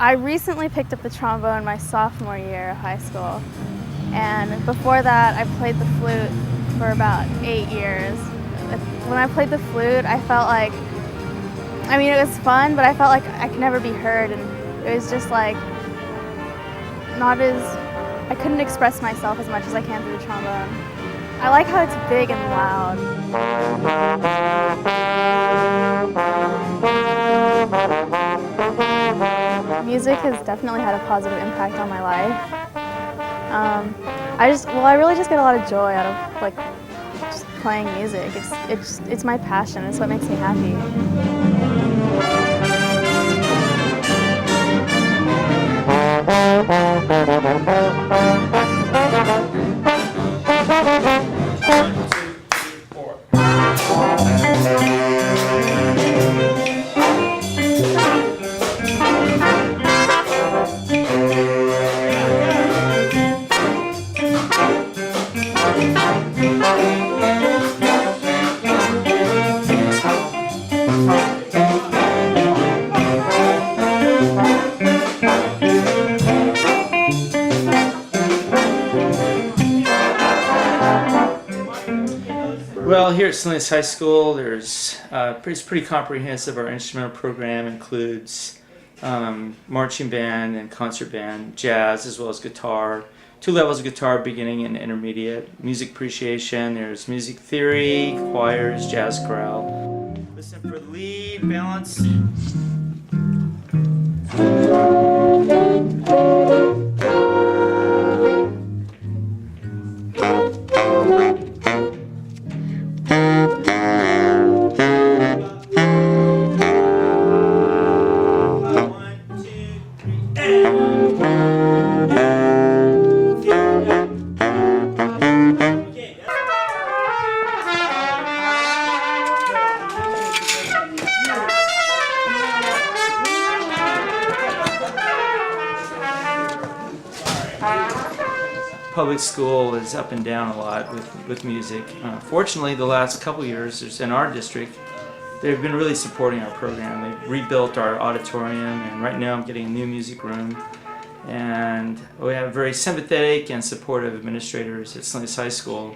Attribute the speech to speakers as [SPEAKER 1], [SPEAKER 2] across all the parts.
[SPEAKER 1] I recently picked up the trombone my sophomore year of high school, and before that I played the flute for about 8 years. When I played the flute, I felt like, it was fun, but I felt like I could never be heard, and it was just like I couldn't express myself as much as I can through the trombone. I like how it's big and loud. Music has definitely had a positive impact on my life. I really just get a lot of joy out of just playing music. It's my passion. It's what makes me happy.
[SPEAKER 2] Well, here at Salinas High School, it's pretty comprehensive. Our instrumental program includes marching band and concert band, jazz, as well as guitar. 2 levels of guitar, beginning and intermediate. Music appreciation, there's music theory, choirs, jazz chorale. Listen for lead, balance. Public school is up and down a lot with music. Fortunately, the last couple years in our district, they've been really supporting our program. They've rebuilt our auditorium, and right now I'm getting a new music room. And we have very sympathetic and supportive administrators at Salinas High School.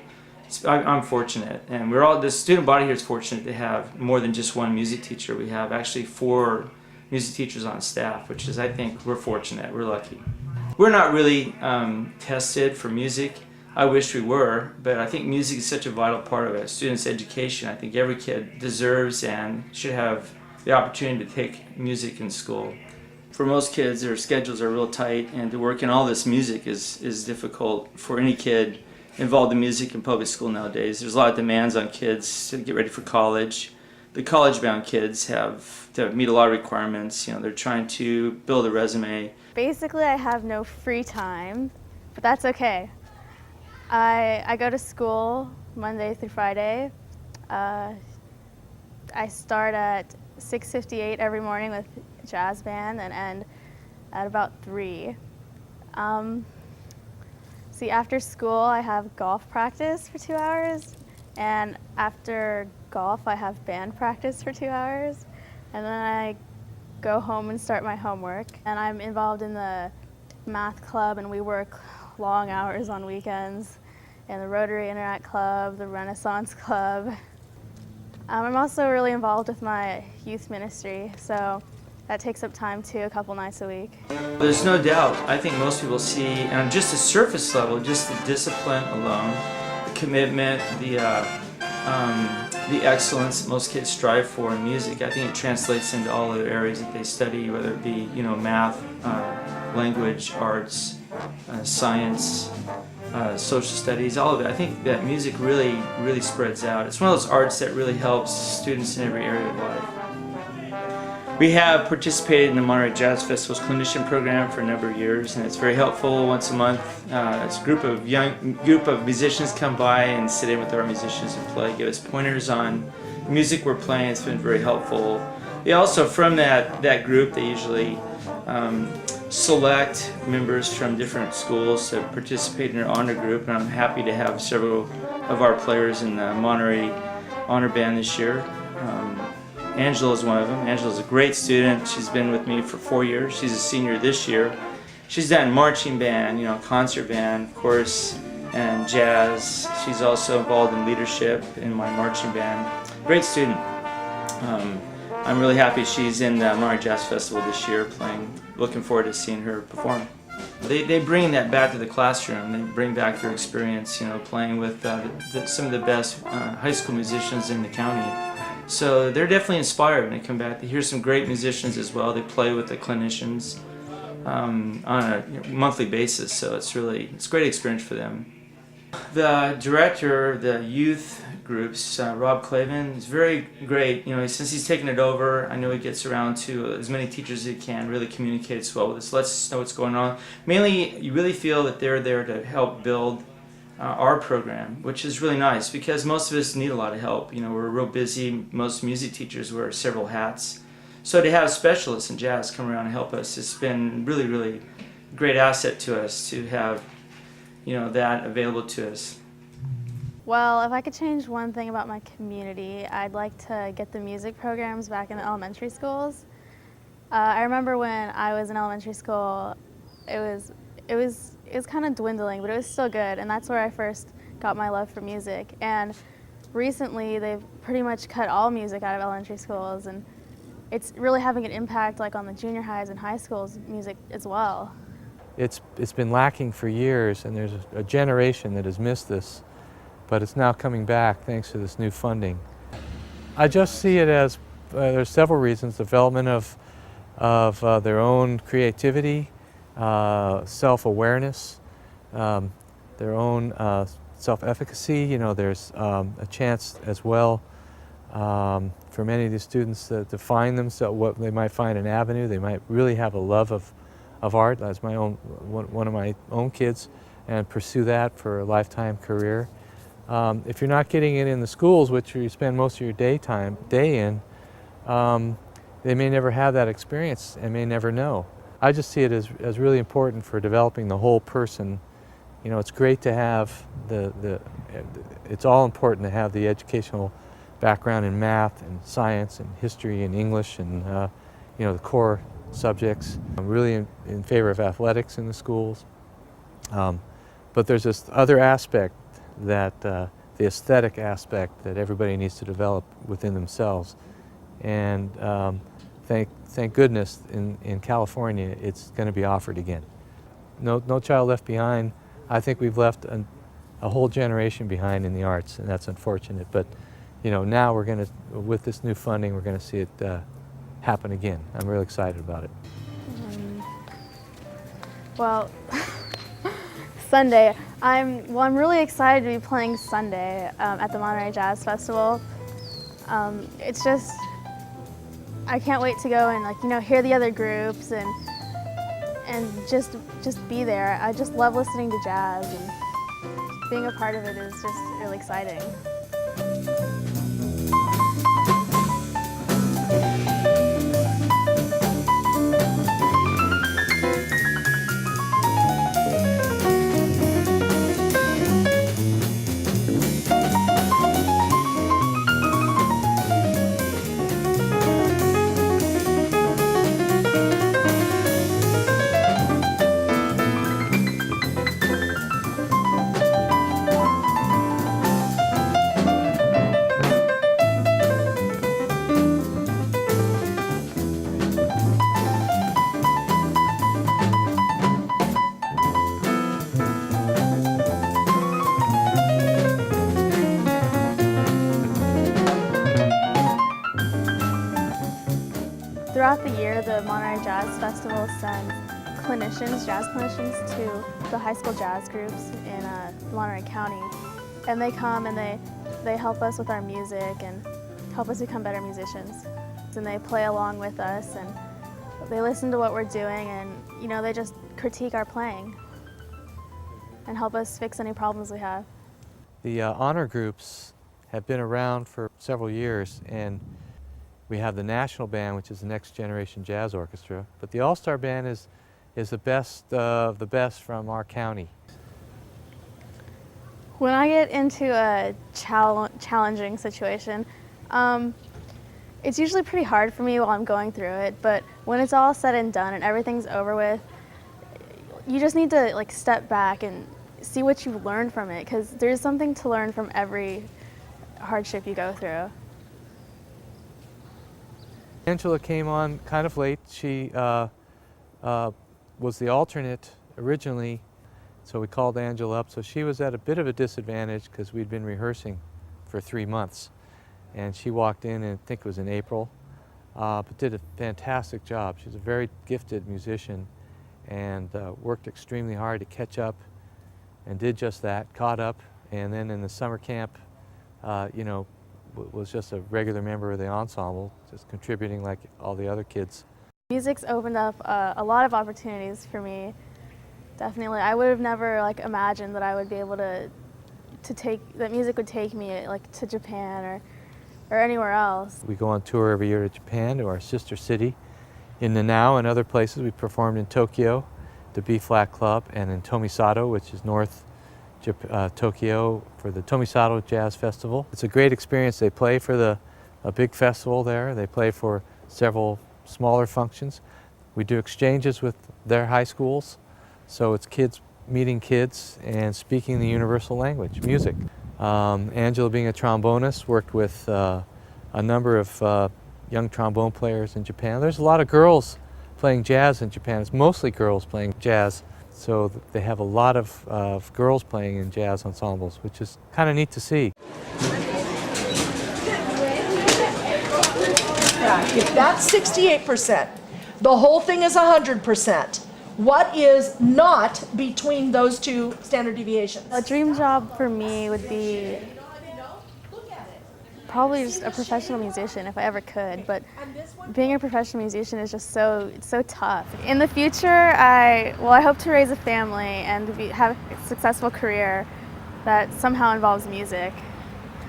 [SPEAKER 2] I'm fortunate, and the student body here is fortunate to have more than just one music teacher. We have actually 4 music teachers on staff, which is, I think, we're fortunate, we're lucky. We're not really tested for music. I wish we were, but I think music is such a vital part of a student's education. I think every kid deserves and should have the opportunity to take music in school. For most kids, their schedules are real tight, and to work in all this music is difficult for any kid involved in music in public school nowadays. There's a lot of demands on kids to get ready for college. The college-bound kids have to meet a lot of requirements. They're trying to build a resume.
[SPEAKER 1] Basically, I have no free time, but that's okay. I go to school Monday through Friday. I start at 6:58 every morning with jazz band and end at about 3. See, after school I have golf practice for 2 hours, and after golf I have band practice for 2 hours, and then I go home and start my homework. And I'm involved in the math club, and we work long hours on weekends, and the Rotary Interact Club, the Renaissance Club. I'm also really involved with my youth ministry, so that takes up time too, a couple nights a week.
[SPEAKER 2] There's no doubt, I think most people see, on just a surface level, just the discipline alone, the commitment, the excellence that most kids strive for in music. I think it translates into all other areas that they study, whether it be math, language, arts, science, social studies, all of it. I think that music really spreads out. It's one of those arts that really helps students in every area of life. We have participated in the Monterey Jazz Festival's clinician program for a number of years, and it's very helpful. Once a month, it's a group of musicians come by and sit in with our musicians and play, give us pointers on music we're playing. It's been very helpful. They also, from that group, they usually select members from different schools to participate in their honor group, and I'm happy to have several of our players in the Monterey Honor Band this year. Angela is one of them. Angela's a great student. She's been with me for 4 years. She's a senior this year. She's done marching band, concert band, of course, and jazz. She's also involved in leadership in my marching band. Great student. I'm really happy she's in the Monterey Jazz Festival this year playing. Looking forward to seeing her perform. They bring that back to the classroom. They bring back their experience, playing with some of the best high school musicians in the county. So they're definitely inspired when they come back. They hear some great musicians as well. They play with the clinicians on a monthly basis. So it's a great experience for them. The director of the youth groups, Rob Clavin, is very great. Since he's taken it over, I know he gets around to as many teachers as he can, really communicates well with us, lets us know what's going on. Mainly, you really feel that they're there to help build our program, which is really nice because most of us need a lot of help. We're real busy. Most music teachers wear several hats. So to have specialists in jazz come around and help us, it's been really, really a great asset to us to have that available to us.
[SPEAKER 1] Well, if I could change one thing about my community, I'd like to get the music programs back in the elementary schools. I remember when I was in elementary school, it was kind of dwindling, but it was still good, and that's where I first got my love for music. And recently, they've pretty much cut all music out of elementary schools, and it's really having an impact on the junior highs and high schools music as well.
[SPEAKER 3] It's been lacking for years, and there's a generation that has missed this, but it's now coming back thanks to this new funding. I just see it as there's several reasons: development of their own creativity, self-awareness, their own self-efficacy. There's a chance as well for many of these students to find themselves. What they might find an avenue. They might really have a love of art, as one of my own kids, and pursue that for a lifetime career. If you're not getting it in the schools, which you spend most of your day in, they may never have that experience and may never know. I just see it as really important for developing the whole person. It's great to have it's all important to have the educational background in math and science and history and English and the core subjects. I'm really in favor of athletics in the schools. But there's this other aspect, that the aesthetic aspect that everybody needs to develop within themselves. And thank goodness in California it's going to be offered again. No Child Left Behind. I think we've left a whole generation behind in the arts, and that's unfortunate. But now we're going to, with this new funding, we're going to see it happen again. I'm really excited about it.
[SPEAKER 1] Well, Sunday. I'm really excited to be playing Sunday at the Monterey Jazz Festival. It's just, I can't wait to go and hear the other groups and just be there. I just love listening to jazz, and being a part of it is just really exciting. Throughout the year, the Monterey Jazz Festival sends jazz clinicians to the high school jazz groups in Monterey County. And they come and they help us with our music and help us become better musicians. And they play along with us, and they listen to what we're doing, and they just critique our playing and help us fix any problems we have.
[SPEAKER 3] The honor groups have been around for several years, and we have the National Band, which is the Next Generation Jazz Orchestra, but the All-Star Band is the best of the best from our county. When
[SPEAKER 1] I get into a challenging situation, It's usually pretty hard for me while I'm going through it, but when it's all said and done and everything's over with, you just need to like step back and see what you've learned from it, because there's something to learn from every hardship you go through.
[SPEAKER 3] Angela came on kind of late. She was the alternate originally, so we called Angela up. So she was at a bit of a disadvantage because we'd been rehearsing for 3 months. And she walked in, and I think it was in April, but did a fantastic job. She's a very gifted musician and worked extremely hard to catch up, and did just that, caught up. And then in the summer camp, you know, was just a regular member of the ensemble, just contributing like all the other kids.
[SPEAKER 1] Music's opened up a lot of opportunities for me. Definitely, I would have never like imagined that I would be able that music would take me like to Japan or anywhere else.
[SPEAKER 3] We go on tour every year to Japan, to our sister city. In Nanao and other places, we performed in Tokyo, the B-flat Club, and in Tomisato, which is north Tokyo, for the Tomisato Jazz Festival. It's a great experience. They play for a big festival there. They play for several smaller functions. We do exchanges with their high schools, so it's kids meeting kids and speaking the universal language, music. Angela, being a trombonist, worked with a number of young trombone players in Japan. There's a lot of girls playing jazz in Japan. It's mostly girls playing jazz, so they have a lot of girls playing in jazz ensembles, which is kind of neat to see.
[SPEAKER 4] Yeah, if that's 68%, the whole thing is 100%. What is not between those two standard deviations?
[SPEAKER 1] A dream job for me would be probably just a professional musician if I ever could, but being a professional musician is just so tough. In the future, I hope to raise a family and have a successful career that somehow involves music,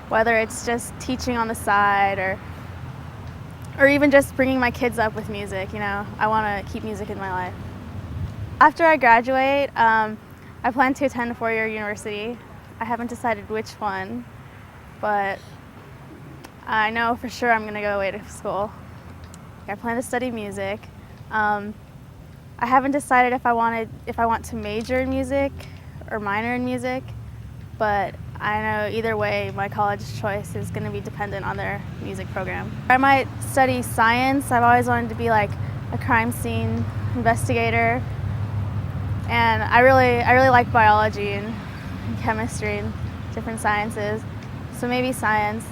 [SPEAKER 1] whether it's just teaching on the side or even just bringing my kids up with music. You know, I want to keep music in my life. After I graduate, I plan to attend a four-year university. I haven't decided which one, but I know for sure I'm going to go away to school. I plan to study music. I haven't decided if I want to major in music or minor in music, but I know either way my college choice is going to be dependent on their music program. I might study science. I've always wanted to be like a crime scene investigator. And I really like biology and chemistry and different sciences, so maybe science.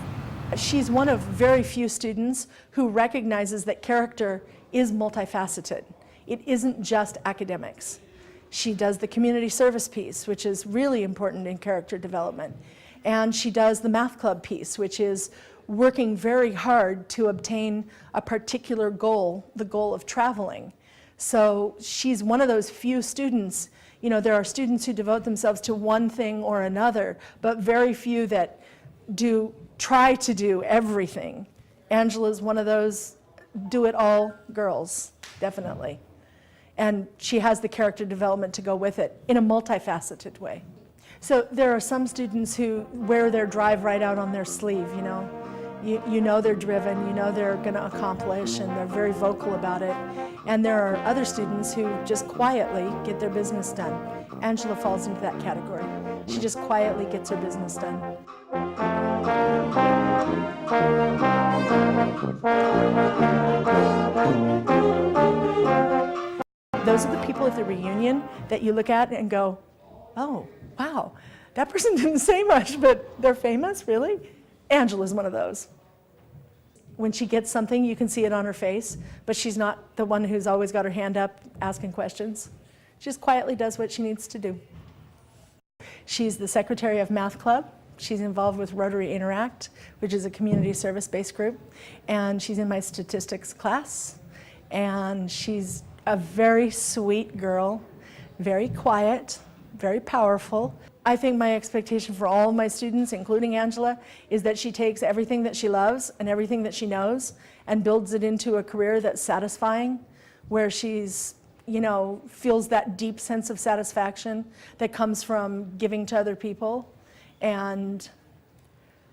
[SPEAKER 4] She's one of very few students who recognizes that character is multifaceted. It isn't just academics. She does the community service piece, which is really important in character development. And she does the math club piece, which is working very hard to obtain a particular goal, the goal of traveling. So she's one of those few students. You know, there are students who devote themselves to one thing or another, but very few that try to do everything. Angela's one of those do-it-all girls, definitely. And she has the character development to go with it in a multifaceted way. So there are some students who wear their drive right out on their sleeve, you know. You know they're driven, you know they're going to accomplish, and they're very vocal about it. And there are other students who just quietly get their business done. Angela falls into that category. She just quietly gets her business done. Those are the people at the reunion that you look at and go, oh, wow, that person didn't say much, but they're famous, really? Angela's one of those. When she gets something, you can see it on her face, but she's not the one who's always got her hand up asking questions. She just quietly does what she needs to do. She's the secretary of Math Club. She's involved with Rotary Interact, which is a community service-based group, and she's in my statistics class. And she's a very sweet girl, very quiet, very powerful. I think my expectation for all of my students, including Angela, is that she takes everything that she loves and everything that she knows and builds it into a career that's satisfying, where she's, you know, feels that deep sense of satisfaction that comes from giving to other people. And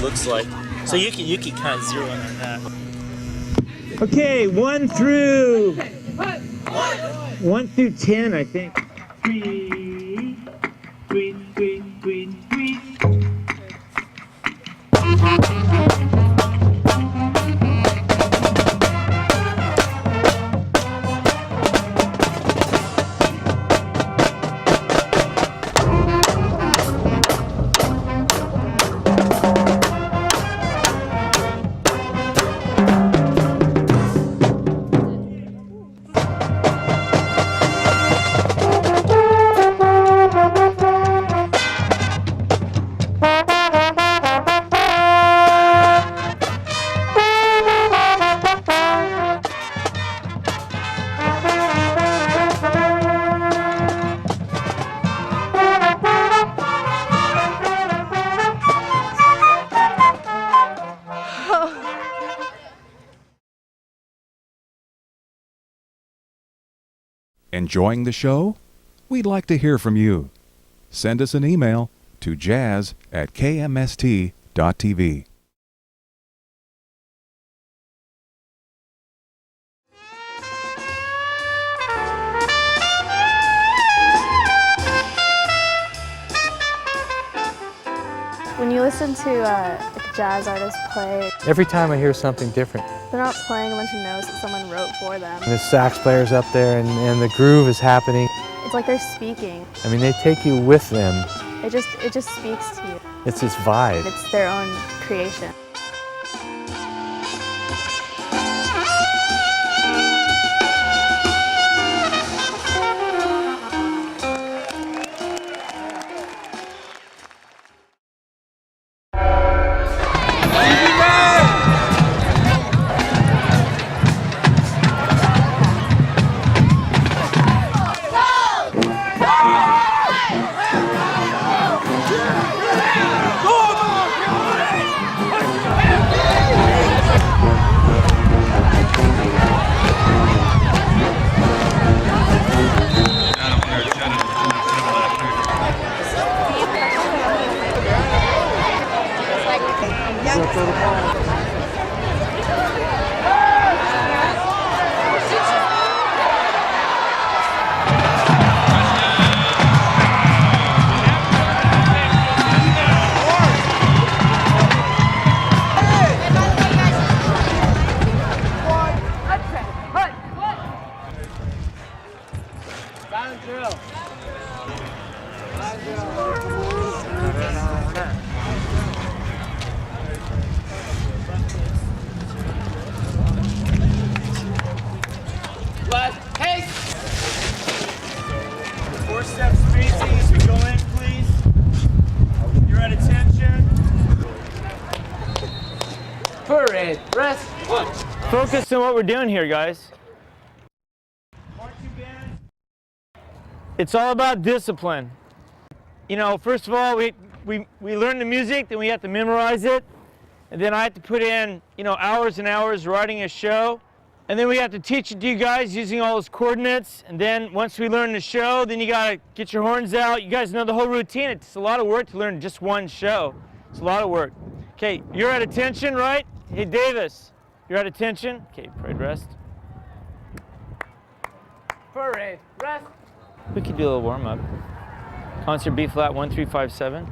[SPEAKER 5] looks like. So you can kind of zero in on that. Okay, 1 through 10, I think. Three, tweet, tweet, tweet, tweet.
[SPEAKER 6] Enjoying the show? We'd like to hear from you. send us an email to jazz@kmst.tv.
[SPEAKER 1] When you listen to like a jazz artist play,
[SPEAKER 3] Every time I hear something different.
[SPEAKER 1] they're not playing a bunch of notes that someone wrote for them.
[SPEAKER 3] And the sax player's up there and the groove is happening.
[SPEAKER 1] It's like they're speaking.
[SPEAKER 3] I mean, they take you with them.
[SPEAKER 1] It just speaks to you.
[SPEAKER 3] It's this vibe.
[SPEAKER 1] It's their own creation.
[SPEAKER 5] Four-step spacing as we go in, please. You're at attention. Parade, rest. Focus on what we're doing here, guys. It's all about discipline. You know, first of all, we learn the music, then we have to memorize it, and then I have to put in, you know, hours and hours writing a show. And then we have to teach it to you guys using all those coordinates. And then once we learn the show, then you gotta get your horns out. You guys know the whole routine. It's a lot of work to learn just one show. It's a lot of work. Okay, you're at attention, right? Hey, Davis, you're at attention? Okay, parade rest. Parade rest. We could do a little warm up. Concert B flat 1357.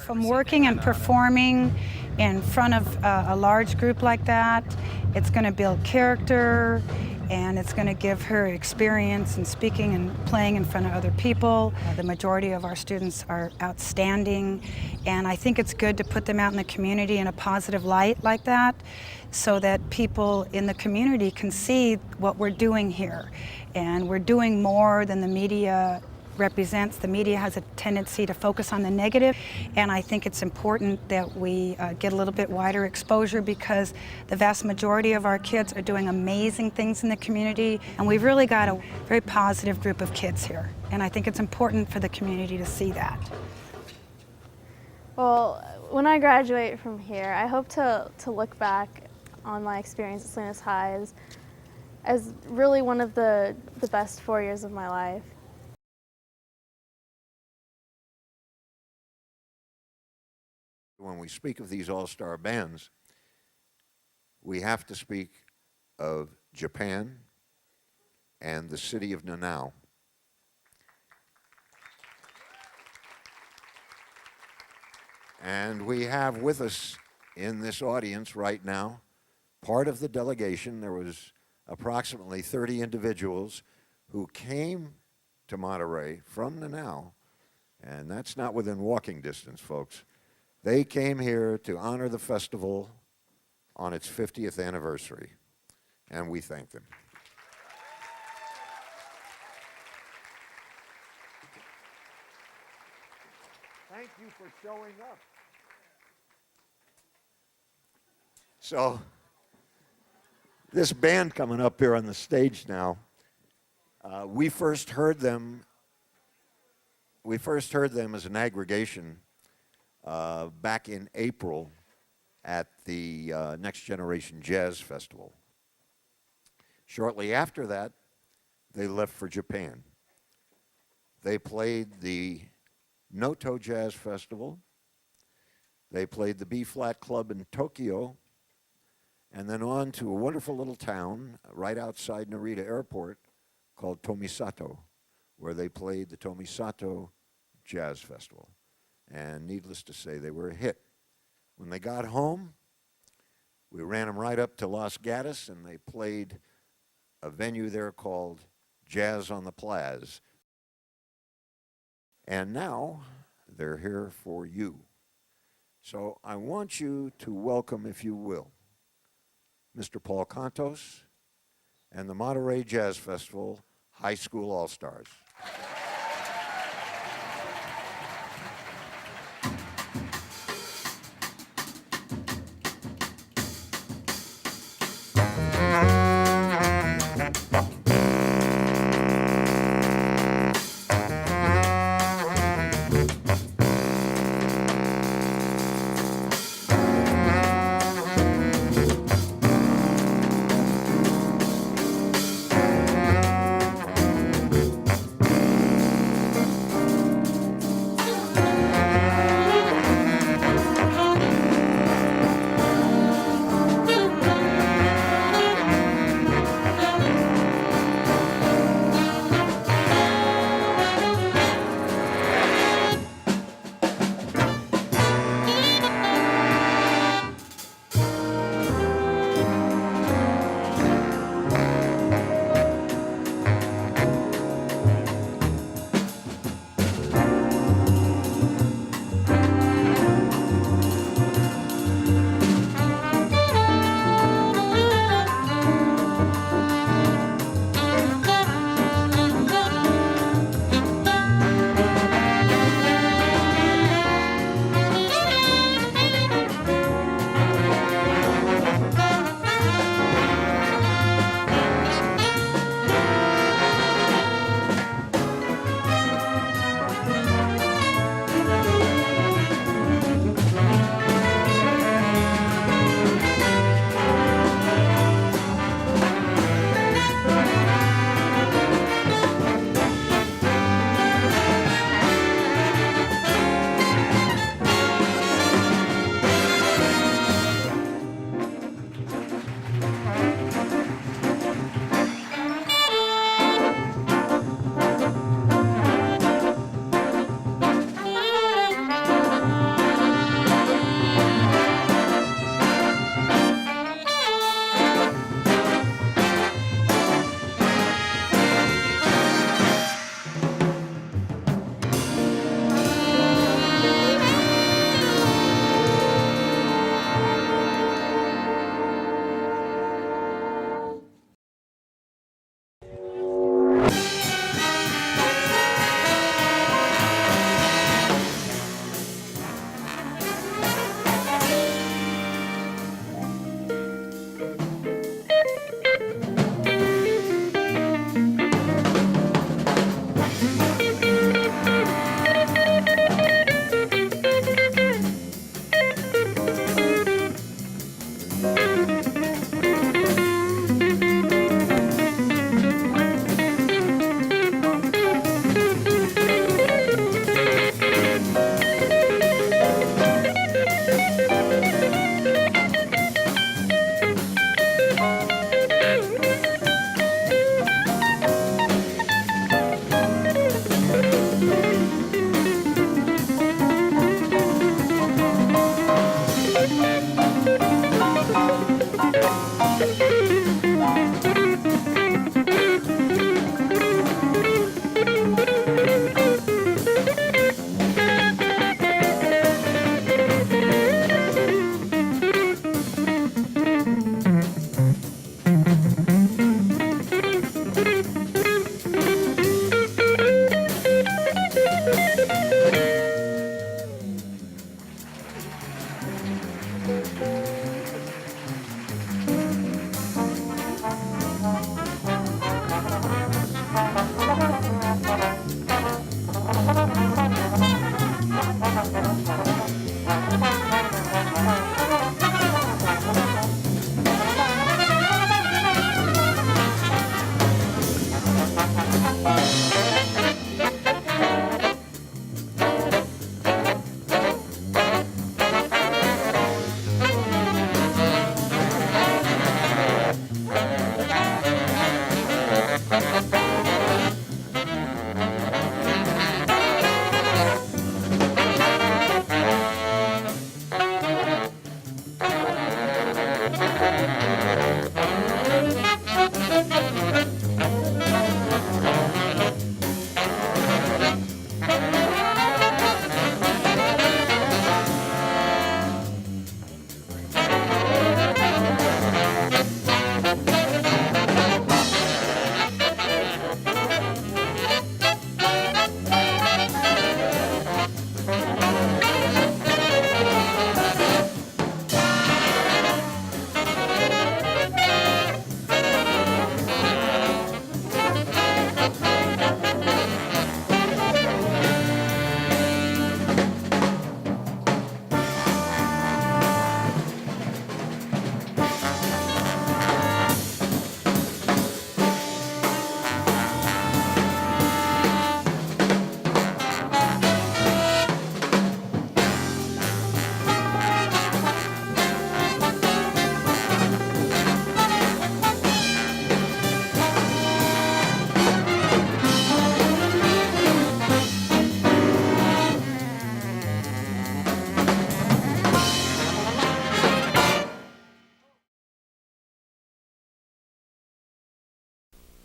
[SPEAKER 7] From working and performing in front of a large group like that, it's going to build character, and it's going to give her experience in speaking and playing in front of other people. The majority of our students are outstanding, and I think it's good to put them out in the community in a positive light like that, so that people in the community can see what we're doing here. And we're doing more than the media represents. The media has a tendency to focus on the negative, and I think it's important that we get a little bit wider exposure, because the vast majority of our kids are doing amazing things in the community, and we've really got a very positive group of kids here, and I think it's important for the community to see that.
[SPEAKER 1] Well, when I graduate from here, I hope to look back on my experience at Salinas High as really one of the best 4 years of my life.
[SPEAKER 8] When we speak of these all-star bands, we have to speak of Japan and the city of Nanao. And we have with us in this audience right now part of the delegation. There was approximately 30 individuals who came to Monterey from Nanao, and that's not within walking distance, folks. They came here to honor the festival on its 50th anniversary, and we thank them. Thank you for showing up. So, this band coming up here on the stage now, we first heard them as an aggregation back in April at the Next Generation Jazz Festival. Shortly after that, they left for Japan. They played the Noto Jazz Festival. They played the B-Flat Club in Tokyo, and then on to a wonderful little town right outside Narita Airport called Tomisato, where they played the Tomisato Jazz Festival. And needless to say, they were a hit. When they got home, we ran them right up to Los Gatos, and they played a venue there called Jazz on the Plaz. And now they're here for you. So I want you to welcome, if you will, Mr. Paul Contos and the Monterey Jazz Festival High School All-Stars.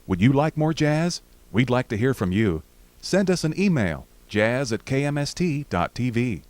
[SPEAKER 6] Would you like more jazz? We'd like to hear from you. Send us an email, jazz@kmst.tv.